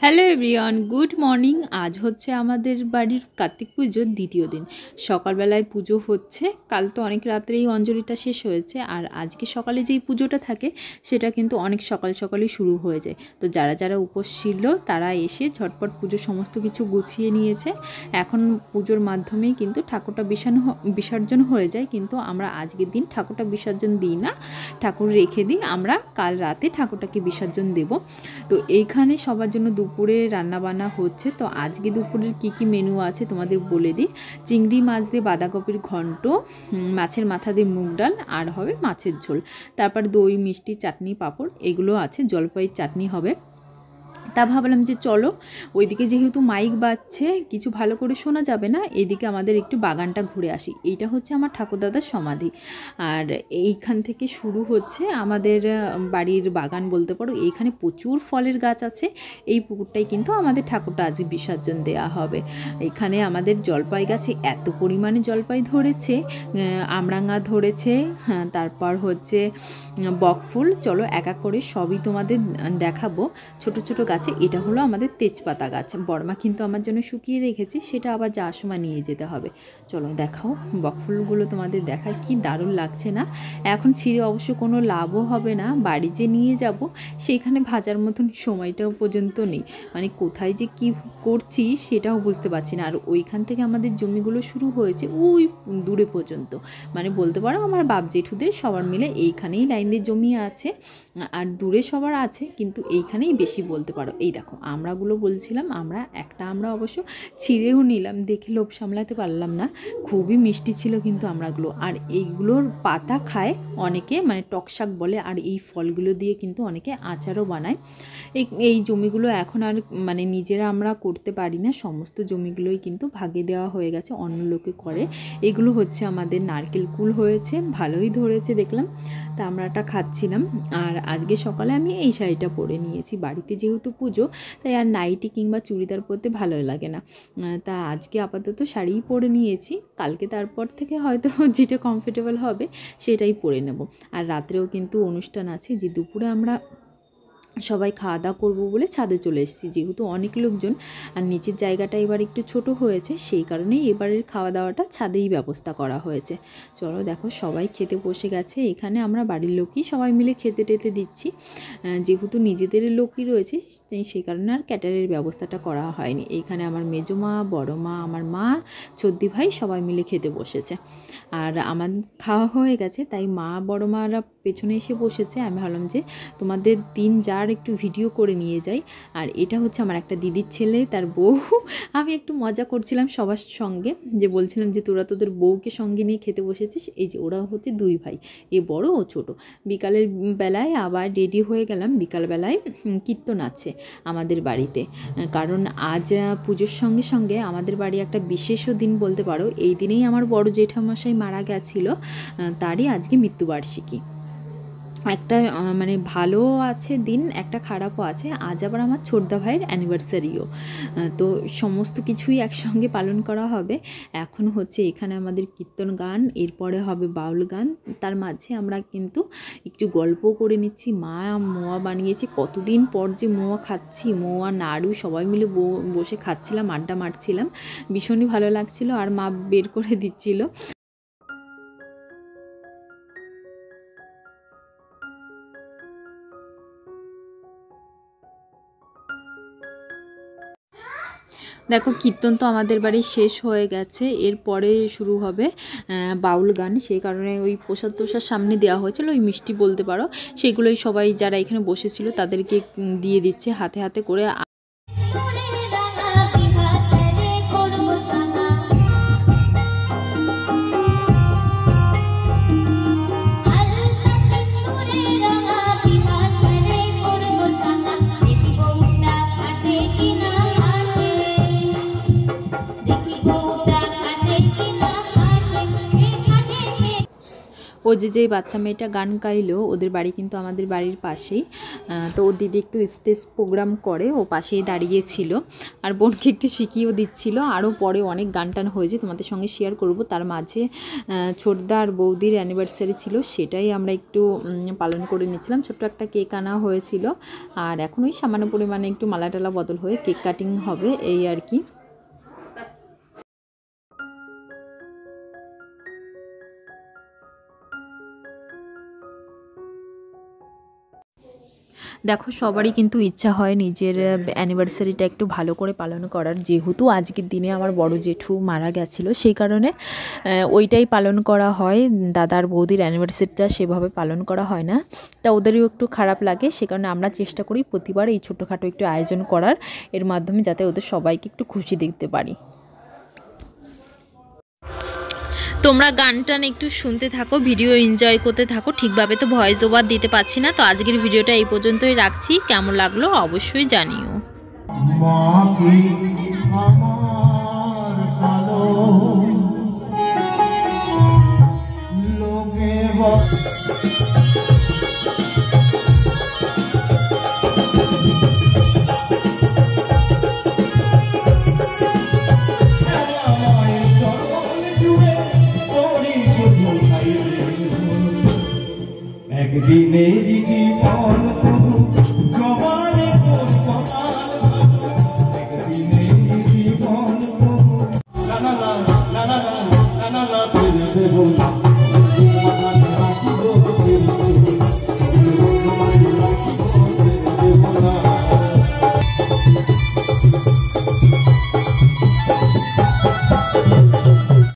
Hello everyone, good morning. আজ হচ্ছে আমাদের বাড়ির কার্তিক পুজোর দ্বিতীয় দিন। সকালবেলায় পুজো হচ্ছে, কাল তো অনেক রাত্রেই অঞ্জলিটা শেষ হয়েছে, আর আজকে সকালে যেই পুজোটা থাকে সেটা কিন্তু অনেক সকাল সকালই শুরু হয়ে যায়। তো যারা যারা উপোস ছিল তারা এসে ঝটপট পুজোর সমস্ত কিছু গুছিয়ে নিয়েছে। এখন পুজোর মাধ্যমেই কিন্তু ঠাকুরটা বিসর্জন হয়ে যায়, কিন্তু আমরা আজকের দিন ঠাকুরটা বিসর্জন দিই না, ঠাকুর রেখে দিই। আমরা কাল রাতে ঠাকুরটাকে বিসর্জন দেব। তো এইখানে সবার জন্য দুপুরে রান্নাবান্না হচ্ছে। তো আজকে দুপুরের কি মেনু আছে তোমাদের বলে দিই। চিংড়ি মাছ দিয়ে বাঁধাকপির ঘন্ট, মাছের মাথা দিয়ে মুগ ডাল, আর হবে মাছের ঝোল। তারপর দই, মিষ্টি, চাটনি, পাঁপড় এগুলো আছে। জলপাইয়ের চাটনি হবে। তা ভাবলাম যে চলো, ওইদিকে যেহেতু মাইক বাজছে কিছু ভালো করে শোনা যাবে না, এদিকে আমাদের একটু বাগানটা ঘুরে আসি। এইটা হচ্ছে আমার ঠাকুরদাদার সমাধি, আর এইখান থেকে শুরু হচ্ছে আমাদের বাড়ির বাগান বলতে পারো। এইখানে প্রচুর ফলের গাছ আছে। এই পুকুরটাই কিন্তু আমাদের ঠাকুরটা আজ বিসর্জন দেওয়া হবে। এখানে আমাদের জলপাই গাছে এত পরিমাণে জলপাই ধরেছে, আমরাঙ্গা ধরেছে, তারপর হচ্ছে বকফুল। চলো এক এক করে সবই তোমাদের দেখাবো। ছোট ছোট গাছে এটা হলো আমাদের তেজপাতা গাছ। বর্মা কিন্তু আমার জন্য শুকিয়ে রেখেছি, সেটা আবার যাওয়ার সময় নিয়ে যেতে হবে। চলো দেখাও, বকফুলগুলো তোমাদের দেখায়, কি দারুণ লাগছে না? এখন ছিঁড়ে অবশ্য কোনো লাভও হবে না, বাড়ি যে নিয়ে যাব সেইখানে ভাজার মতন সময়টাও পর্যন্ত নেই। মানে কোথায় যে কি করছি সেটাও বুঝতে পারছি না। আর ওইখান থেকে আমাদের জমিগুলো শুরু হয়েছে ওই দূরে পর্যন্ত, মানে বলতে পারো আমার বাপ জেঠুদের সবার মিলে এইখানেই লাইন দিয়ে জমি আছে, আর দূরে সবার আছে, কিন্তু এইখানেই বেশি বলতে পারো। এই দেখো আমড়াগুলো বলছিলাম, একটা আমরা অবশ্য ছিঁড়েও নিলাম, দেখে লোভ সামলাতে পারলাম না। খুবই মিষ্টি ছিল কিন্তু আমড়াগুলো। আর এইগুলোর পাতা খায় অনেকে, মানে টকশাক বলে, আর এই ফলগুলো দিয়ে কিন্তু অনেকে আচারও বানায়। এই জমিগুলো এখন আর মানে নিজেরা আমরা করতে পারি না, সমস্ত জমিগুলোই কিন্তু ভাগে দেওয়া হয়ে গেছে, অন্য লোকে করে। এগুলো হচ্ছে আমাদের নারকেল কুল হয়েছে, ভালোই ধরেছে দেখলাম। তা আমরা এটা খাচ্ছিলাম। আর আজকে সকালে আমি এই শাড়িটা পরে নিয়েছি, বাড়িতে যেহেতু পুজো তাই আর নাইটি কিংবা চুড়িদার পরতে ভালো লাগে না। তা আজকে আপাতত শাড়িই পরে নিয়েছি, কালকে তারপর থেকে হয়তো যেটা কমফোর্টেবল হবে সেটাই পরে নেব। আর রাত্রেও কিন্তু অনুষ্ঠান আছে, যে দুপুরে আমরা সবাই খাওয়া দাওয়া করবো বলে ছাদে চলে এসেছি, যেহেতু অনেক লোকজন আর নিচের জায়গাটা এবার একটু ছোট হয়েছে, সেই কারণেই এবারের খাওয়া দাওয়াটা ছাদেই ব্যবস্থা করা হয়েছে। চলো দেখো সবাই খেতে বসে গেছে। এখানে আমরা বাড়ির লোকই সবাই মিলে খেতে টেতে দিচ্ছি, যেহেতু নিজেদের লোকই রয়েছে সেই কারণে আর ক্যাটারের ব্যবস্থাটা করা হয়নি। এইখানে আমার মেজো মা, বড় মা, আমার মা, চদ্দি ভাই সবাই মিলে খেতে বসেছে। আর আমার খাওয়া হয়ে গেছে, তাই মা বড় মারা পেছনে এসে বসেছে। আমি ভাবলাম যে তোমাদের তিন যার একটু ভিডিও করে নিয়ে যাই। আর এটা হচ্ছে আমার একটা দিদির ছেলে, তার বউ। আমি একটু মজা করছিলাম সবার সঙ্গে, যে বলছিলাম যে তোরা তোদের বউকে সঙ্গে নিয়ে খেতে বসেছিস। এই যে ওরা হচ্ছে দুই ভাই, এ বড় ও ছোট। বিকালের বেলায় আবার রেডি হয়ে গেলাম, বিকালবেলায় কীর্তন আছে আমাদের বাড়িতে, কারণ আজ পুজোর সঙ্গে সঙ্গে আমাদের বাড়ি একটা বিশেষও দিন বলতে পারো। এই দিনেই আমার বড় জেঠামশাই মারা গেছিলো, তারই আজকে মৃত্যুবার্ষিকী। একটা মানে ভালো আছে দিন, একটা খারাপও আছে। আজ আবার আমার ছোটদা ভাইয়ের অ্যানিভার্সারিও, তো সমস্ত কিছুই একসঙ্গে পালন করা হবে। এখন হচ্ছে এখানে আমাদের কীর্তন গান, এরপরে হবে বাউল গান, তার মাঝে আমরা কিন্তু একটু গল্প করে নিচ্ছি। মা মোয়া বানিয়েছে, কতদিন পর যে মোয়া খাচ্ছি, মোয়া নাড়ু সবাই মিলে বসে খাচ্ছিলাম, আড্ডা মারছিলাম, ভীষণই ভালো লাগছিল। আর মা বের করে দিচ্ছিল। দেখো কীর্তন তো আমাদের বাড়ি শেষ হয়ে গেছে, এরপরে শুরু হবে বাউল গান। সেই কারণে ওই প্রসাদ সামনে দেওয়া হয়েছিল, ওই মিষ্টি বলতে পারো, সেগুলোই সবাই যারা এখানে বসেছিল তাদেরকে দিয়ে দিচ্ছে হাতে হাতে করে। দেখি ও যে বাচ্চা মেয়েটা গান গাইলো, ওদের বাড়ি কিন্তু আমাদের বাড়ির পাশেই। তো ওর দিদি একটু স্টেজ প্রোগ্রাম করে, ও পাশেই দাঁড়িয়েছিল আর বোনকে একটু শিখিয়েও দিচ্ছিল। আরও পরে অনেক গান টান হয়েছে, তোমাদের সঙ্গে শেয়ার করব। তার মাঝে ছোটদা আর বৌদির অ্যানিভার্সারি ছিল, সেটাই আমরা একটু পালন করে নিচ্ছিলাম। ছোট্ট একটা কেক আনা হয়েছিল, আর এখন ওই সামান্য পরিমাণে একটু মালা টালা বদল হয়ে কেক কাটিং হবে, এই আর কি। দেখো সবারই কিন্তু ইচ্ছা হয় নিজের অ্যানিভার্সারিটা একটু ভালো করে পালন করার। যেহেতু আজকের দিনে আমার বড় জেঠু মারা গেছিলো, সেই কারণে ওইটাই পালন করা হয়। দাদার বৌদির অ্যানিভার্সারিটা সেভাবে পালন করা হয় না, তা ওদেরও একটু খারাপ লাগে। সে কারণে আমরা চেষ্টা করি প্রতিবার এই ছোটোখাটো একটু আয়োজন করার, এর মাধ্যমে যাতে ওদের সবাইকে একটু খুশি দেখতে পারি। তোমরা গান টান একটু শুনতে থাকো, ভিডিও এনজয় করতে থাকো। ঠিকভাবে তো ভয়েস ওভার দিতে পারছি না, তো আজকের ভিডিওটা এই পর্যন্তই রাখছি। কেমন লাগলো অবশ্যই জানিও। একদিনে